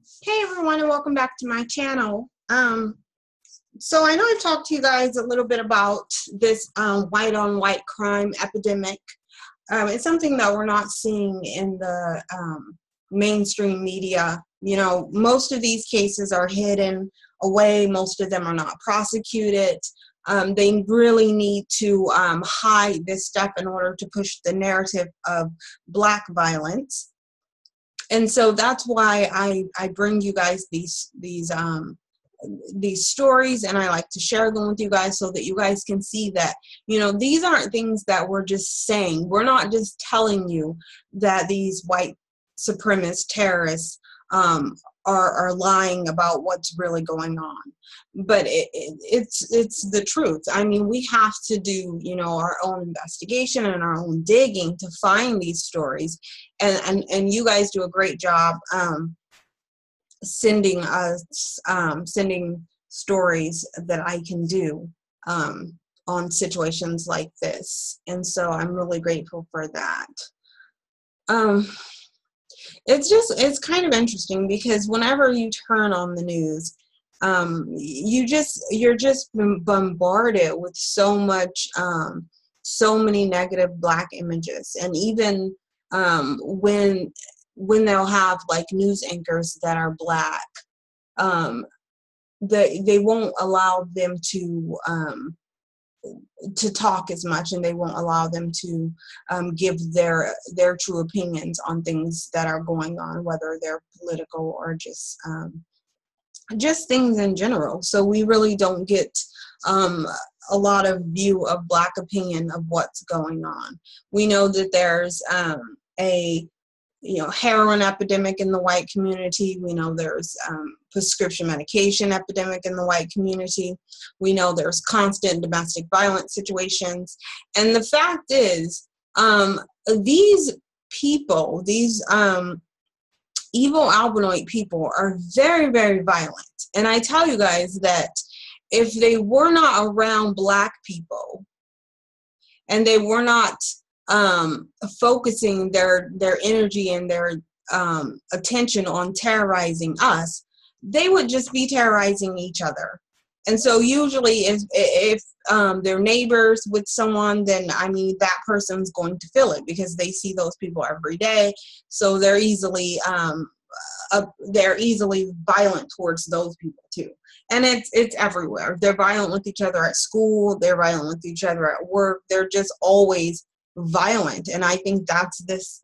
Hey everyone, and welcome back to my channel. So I know I've talked to you guys a little bit about this white on white crime epidemic. It's something that we're not seeing in the mainstream media. You know, most of these cases are hidden away. Most of them are not prosecuted. They really need to hide this stuff in order to push the narrative of Black violence. And so that's why I bring you guys these stories, and I like to share them with you guys so that you guys can see that, you know, these aren't things that we're just saying. We're not just telling you that these white supremacist terrorists are lying about what's really going on, but it's the truth. I mean, we have to do, you know, our own investigation and our own digging to find these stories, and you guys do a great job sending stories that I can do on situations like this, and so I'm really grateful for that. It's kind of interesting because whenever you turn on the news, you're just bombarded with so much, so many negative Black images, and even when they'll have like news anchors that are Black, they won't allow them to talk as much, and they won't allow them to give their true opinions on things that are going on, whether they're political or just things in general. So we really don't get a lot of view of Black opinion of what's going on. We know that there's a heroin epidemic in the white community. We know there's prescription medication epidemic in the white community. We know there's constant domestic violence situations. And the fact is, these people, these evil Albinoid people are very, very violent. And I tell you guys that if they were not around Black people and they were not focusing their energy and their attention on terrorizing us, they would just be terrorizing each other. And so usually if they're neighbors with someone, then I mean that person's going to feel it because they see those people every day. So they're easily violent towards those people too. And it's everywhere. They're violent with each other at school. They're violent with each other at work. They're just always violent. And I think that's this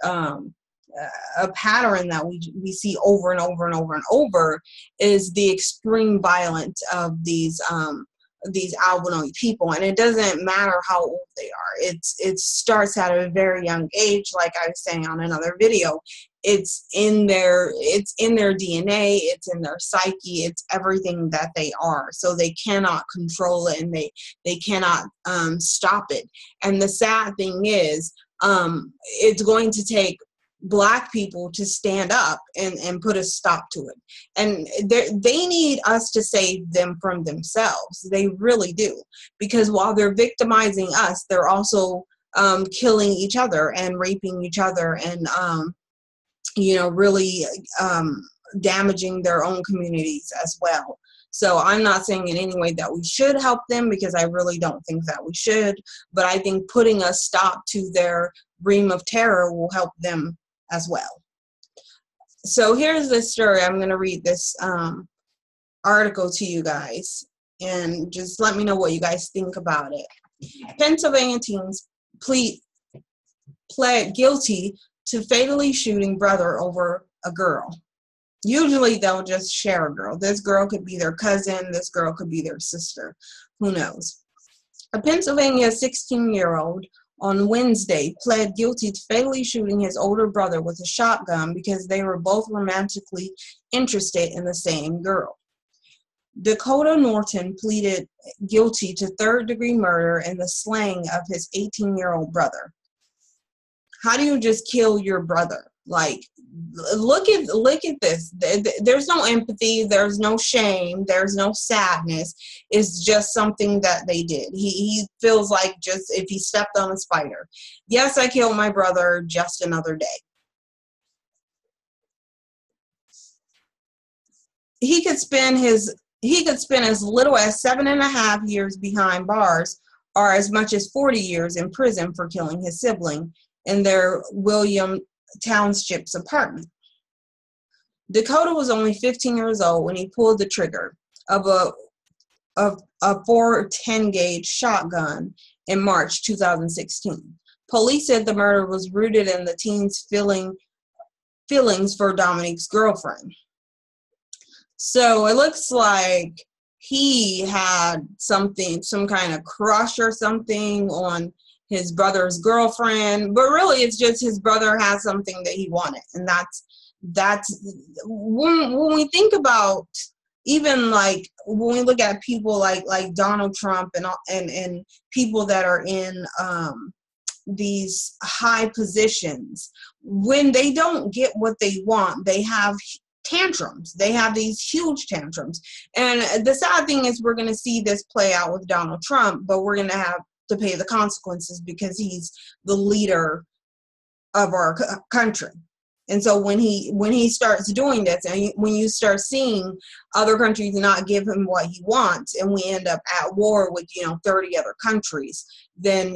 a pattern that we see over and over and over and over, is the extreme violence of these Albinoid people. And it doesn't matter how old they are. It starts at a very young age, like I was saying on another video. It's in their DNA, it's in their psyche, it's everything that they are. So they cannot control it, and they cannot stop it. And the sad thing is, it's going to take Black people to stand up and put a stop to it. And they need us to save them from themselves. They really do. Because while they're victimizing us, they're also killing each other and raping each other and really damaging their own communities as well. So I'm not saying in any way that we should help them, because I really don't think that we should. But I think putting a stop to their reign of terror will help them as well. So here's this story. I'm going to read this article to you guys, and just let me know what you guys think about it. Pennsylvania teens pled guilty to fatally shooting brother over a girl. Usually they'll just share a girl. This girl could be their cousin. This girl could be their sister. Who knows? A Pennsylvania 16-year-old on Wednesday pled guilty to fatally shooting his older brother with a shotgun because they were both romantically interested in the same girl. Dakota Norton pleaded guilty to third-degree murder in the slaying of his 18-year-old brother. How do you just kill your brother? Like, look at this. There's no empathy. There's no shame. There's no sadness. It's just something that they did. He feels like just if he stepped on a spider. Yes, I killed my brother, just another day. he could spend as little as 7.5 years behind bars, or as much as 40 years in prison for killing his sibling in their William Township's apartment. Dakota was only 15 years old when he pulled the trigger of a 410 gauge shotgun in March 2016. Police said the murder was rooted in the teen's feelings for Dominique's girlfriend. So it looks like he had some kind of crush or something on his brother's girlfriend, but really it's just his brother has something that he wanted. And that's when we think about, even like when we look at people like Donald Trump and people that are in these high positions, when they don't get what they want, they have tantrums. They have these huge tantrums. And the sad thing is we're going to see this play out with Donald Trump, but we're going to have to pay the consequences because he's the leader of our country. And so when he starts doing this, and when you start seeing other countries not give him what he wants, and we end up at war with 30 other countries, then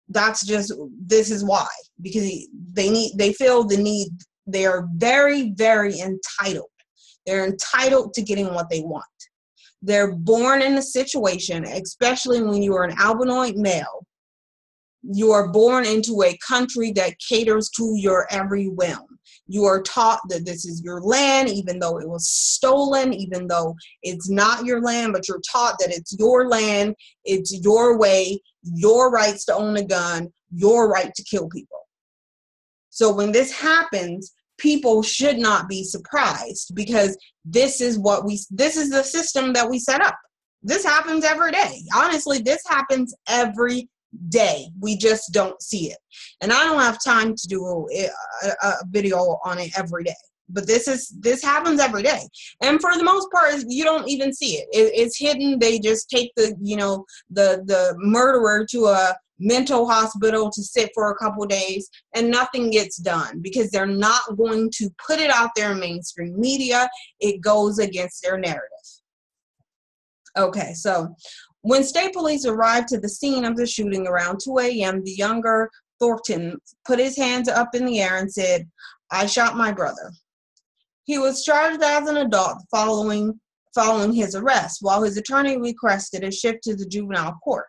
that's just, this is why, because they feel the need. They are very, very entitled. They're entitled to getting what they want. They're born in a situation, especially when you are an albinoid male, you are born into a country that caters to your every whim. You are taught that this is your land, even though it was stolen, even though it's not your land, but you're taught that it's your land, it's your way, your rights to own a gun, your right to kill people. So when this happens, people should not be surprised, because this is the system that we set up. This happens every day. Honestly, this happens every day. We just don't see it. And I don't have time to do a video on it every day. But this happens every day. And for the most part, you don't even see it. It's hidden. They just take the murderer to a mental hospital to sit for a couple days, and nothing gets done because they're not going to put it out there in mainstream media. It goes against their narrative. Okay, so when state police arrived to the scene of the shooting around 2 a.m., the younger Thornton put his hands up in the air and said, "I shot my brother." He was charged as an adult following his arrest, while his attorney requested a shift to the juvenile court.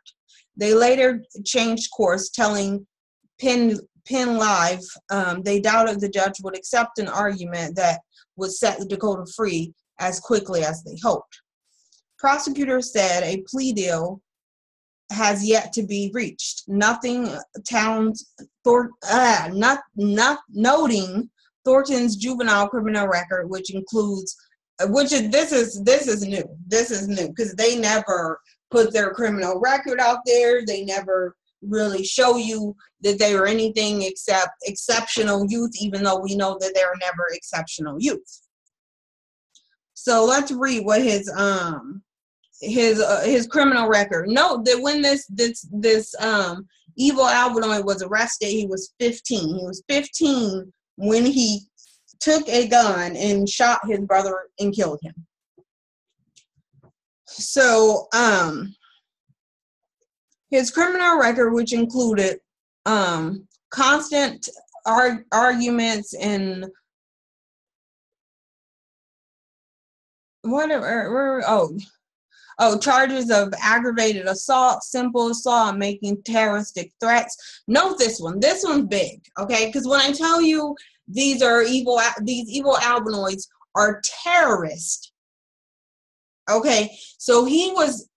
They later changed course, telling Penn Live they doubted the judge would accept an argument that would set Dakota free as quickly as they hoped. Prosecutors said a plea deal has yet to be reached. Noting Thornton's juvenile criminal record, this is new. This is new because they never put their criminal record out there. They never really show you that they were anything except exceptional youth, even though we know that they were never exceptional youth. So let's read what his criminal record. Note that when this evil Albinoid was arrested, he was 15. He was 15 when he took a gun and shot his brother and killed him. So his criminal record, which included constant arguments and charges of aggravated assault, simple assault, making terroristic threats. Note this one. This one's big, okay? Because when I tell you these evil albinoids are terrorists, okay? So he was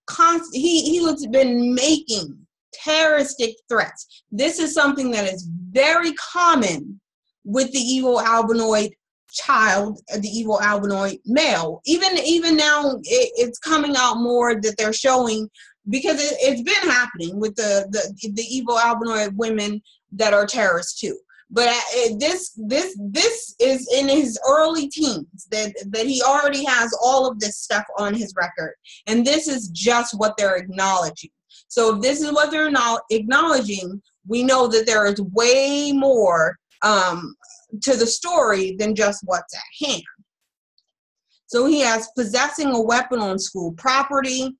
been making terroristic threats. This is something that is very common with the evil albinoid child, the evil albinoid male. Even now, it's coming out more that they're showing, because it's been happening with the evil albinoid women that are terrorists too. But this is in his early teens that he already has all of this stuff on his record, and this is just what they're acknowledging. So if this is what they're acknowledging, we know that there is way more to the story than just what's at hand. So he has possessing a weapon on school property.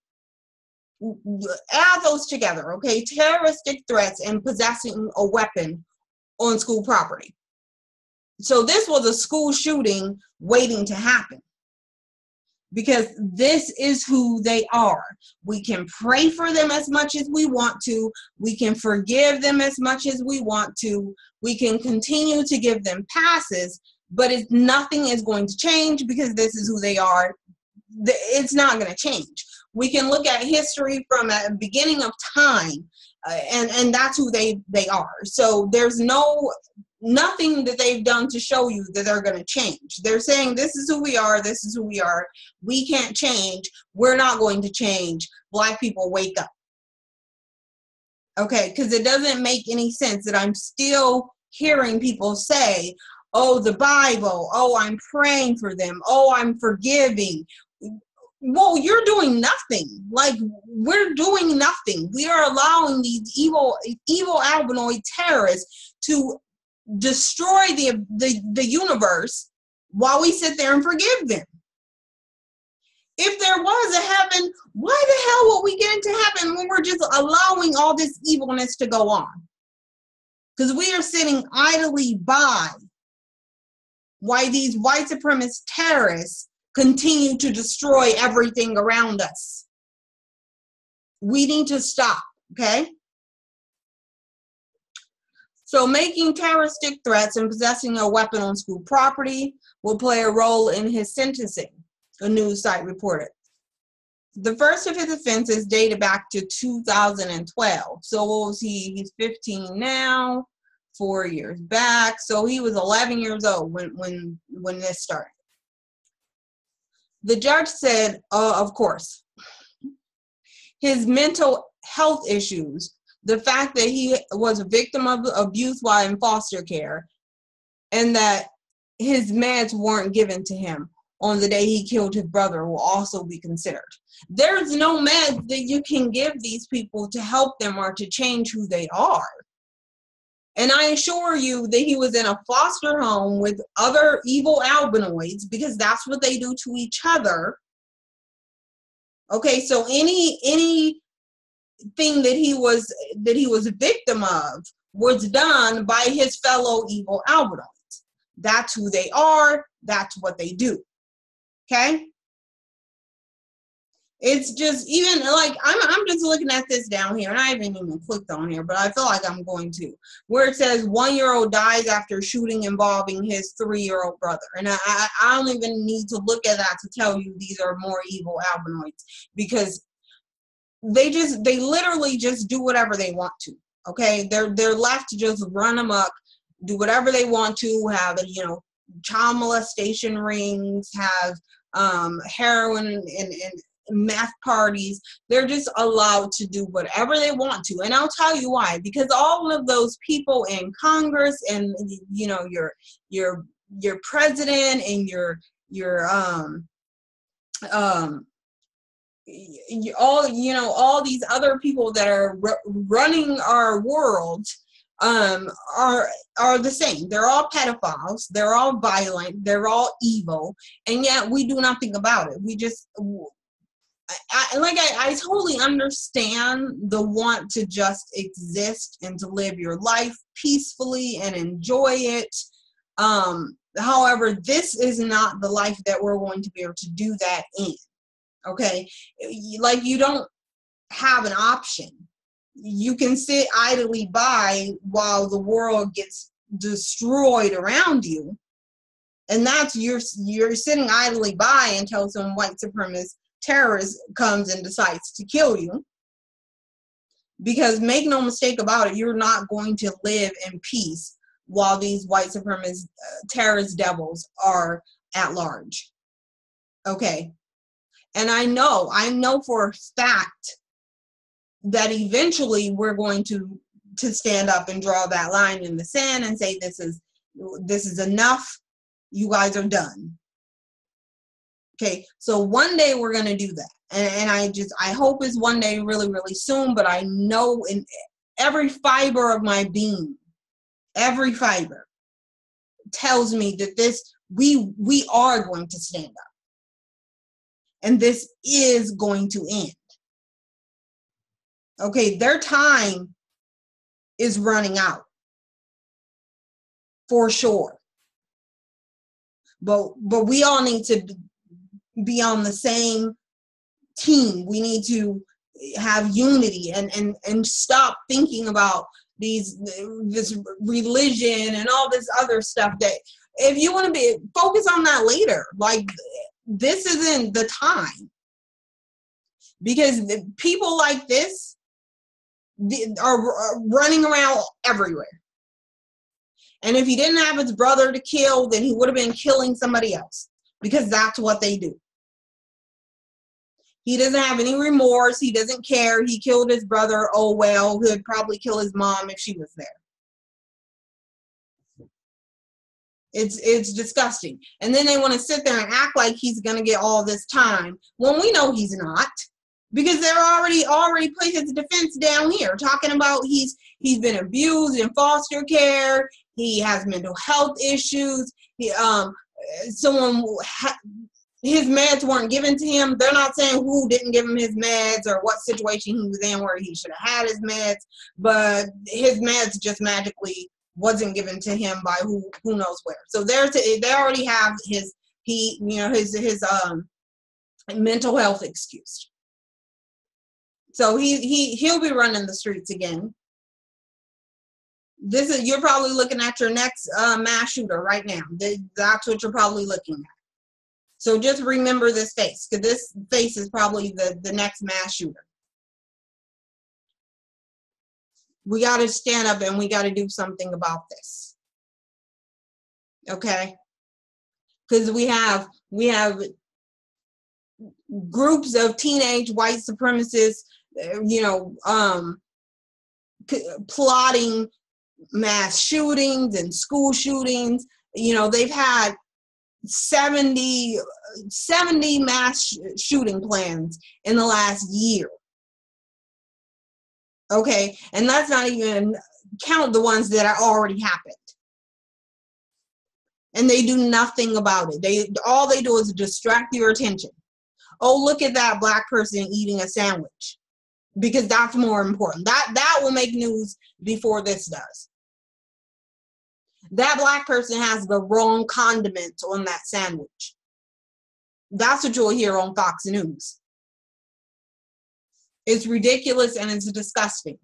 Add those together, okay? Terroristic threats and possessing a weapon on school property. So this was a school shooting waiting to happen, because this is who they are. We can pray for them as much as we want to. We can forgive them as much as we want to. We can continue to give them passes, but nothing is going to change, because this is who they are. It's not going to change. We can look at history from the beginning of time, and that's who they are. So there's nothing that they've done to show you that they're going to change. They're saying, this is who we are, this is who we are. We can't change. We're not going to change. Black people, wake up. Okay, because it doesn't make any sense that I'm still hearing people say, oh, the Bible, oh, I'm praying for them, oh, I'm forgiving. Well, you're doing nothing. Like, we're doing nothing. We are allowing these evil Albinoid terrorists to destroy the universe while we sit there and forgive them. If there was a heaven, why the hell would we get into heaven when we're just allowing all this evilness to go on? Because we are sitting idly by while these white supremacist terrorists continue to destroy everything around us. We need to stop, okay? So making terroristic threats and possessing a weapon on school property will play a role in his sentencing, a news site reported. The first of his offenses dated back to 2012. So what was he? He's 15 now, 4 years back. So he was 11 years old when this started. The judge said, of course, his mental health issues, the fact that he was a victim of abuse while in foster care, and that his meds weren't given to him on the day he killed his brother will also be considered. There's no meds that you can give these people to help them or to change who they are. And I assure you that he was in a foster home with other evil albinoids, because that's what they do to each other. Okay, so anything that he was a victim of was done by his fellow evil albinoids. That's who they are. That's what they do. Okay? It's just, even like, I'm just looking at this down here, and I haven't even clicked on here, but I feel like I'm going to, where it says 1-year-old dies after shooting involving his 3-year-old brother. And I don't even need to look at that to tell you these are more evil albinoids, because they literally just do whatever they want to. Okay, they're left to just run amok, do whatever they want to, have, child molestation rings, have heroin and meth parties. They're just allowed to do whatever they want to. And I'll tell you why. Because all of those people in Congress, and your president, and all these other people that are running our world are the same. They're all pedophiles, they're all violent, they're all evil, and yet we do nothing about it. We just, I totally understand the want to just exist and to live your life peacefully and enjoy it. However, this is not the life that we're going to be able to do that in. Okay, like, you don't have an option. You can sit idly by while the world gets destroyed around you, and that's you're sitting idly by until some white supremacist terrorist comes and decides to kill you. Because make no mistake about it, you're not going to live in peace while these white supremacist terrorist devils are at large. Okay. And I know for a fact that eventually we're going to stand up and draw that line in the sand and say, this is enough. You guys are done. Okay, so one day we're going to do that. And I hope it's one day really, really soon, but I know in every fiber of my being, every fiber tells me that we are going to stand up. And this is going to end. Okay, their time is running out for sure. But we all need to be on the same team. We need to have unity and stop thinking about this religion and all this other stuff. That if you want to be focus on that later, like this isn't the time, because people like this are running around everywhere. And if he didn't have his brother to kill, then he would have been killing somebody else, because that's what they do. He doesn't have any remorse. He doesn't care. He killed his brother. Oh, well, he'd probably kill his mom if she was there. It's disgusting. And then they want to sit there and act like he's going to get all this time when we know he's not, because they're already put his defense down here, talking about he's been abused in foster care. He has mental health issues. His meds weren't given to him. They're not saying who didn't give him his meds or what situation he was in where he should have had his meds, but his meds just magically wasn't given to him by who knows where. So they already have his mental health excuse. So he'll be running the streets again. You're probably looking at your next mass shooter right now. That's what you're probably looking at. So just remember this face, because this face is probably the next mass shooter. We got to stand up and we got to do something about this. Okay? Because we have groups of teenage white supremacists, plotting mass shootings and school shootings. They've had 70 mass shooting plans in the last year. Okay, and let's not even count the ones that are already happened. And they do nothing about it. All they do is distract your attention. Oh, look at that black person eating a sandwich, because that's more important. That will make news before this does. That black person has the wrong condiment on that sandwich. That's what you'll hear on Fox News. It's ridiculous and it's disgusting.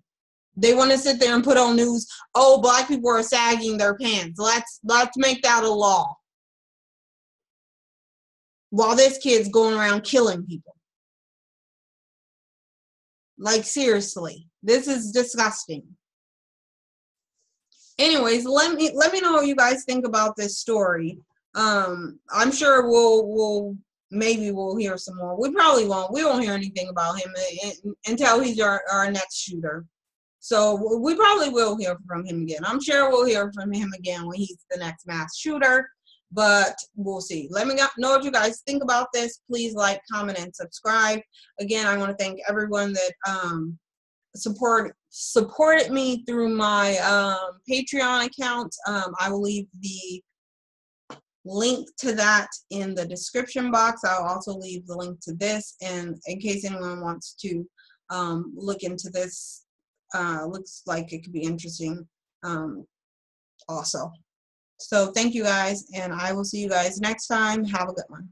They want to sit there and put on news, oh, black people are sagging their pants. Let's make that a law. While this kid's going around killing people. Like, seriously, this is disgusting. Anyways, let me know what you guys think about this story. I'm sure maybe we'll hear some more. We probably won't. We won't hear anything about him until he's our next shooter. So we probably will hear from him again. I'm sure we'll hear from him again when he's the next mass shooter, but we'll see. Let me know what you guys think about this. Please like, comment, and subscribe. Again, I want to thank everyone that supported me through my Patreon account. I will leave the link to that in the description box. I'll also leave the link to this, and in case anyone wants to look into this, looks like it could be interesting also. So thank you guys, and I will see you guys next time. Have a good one.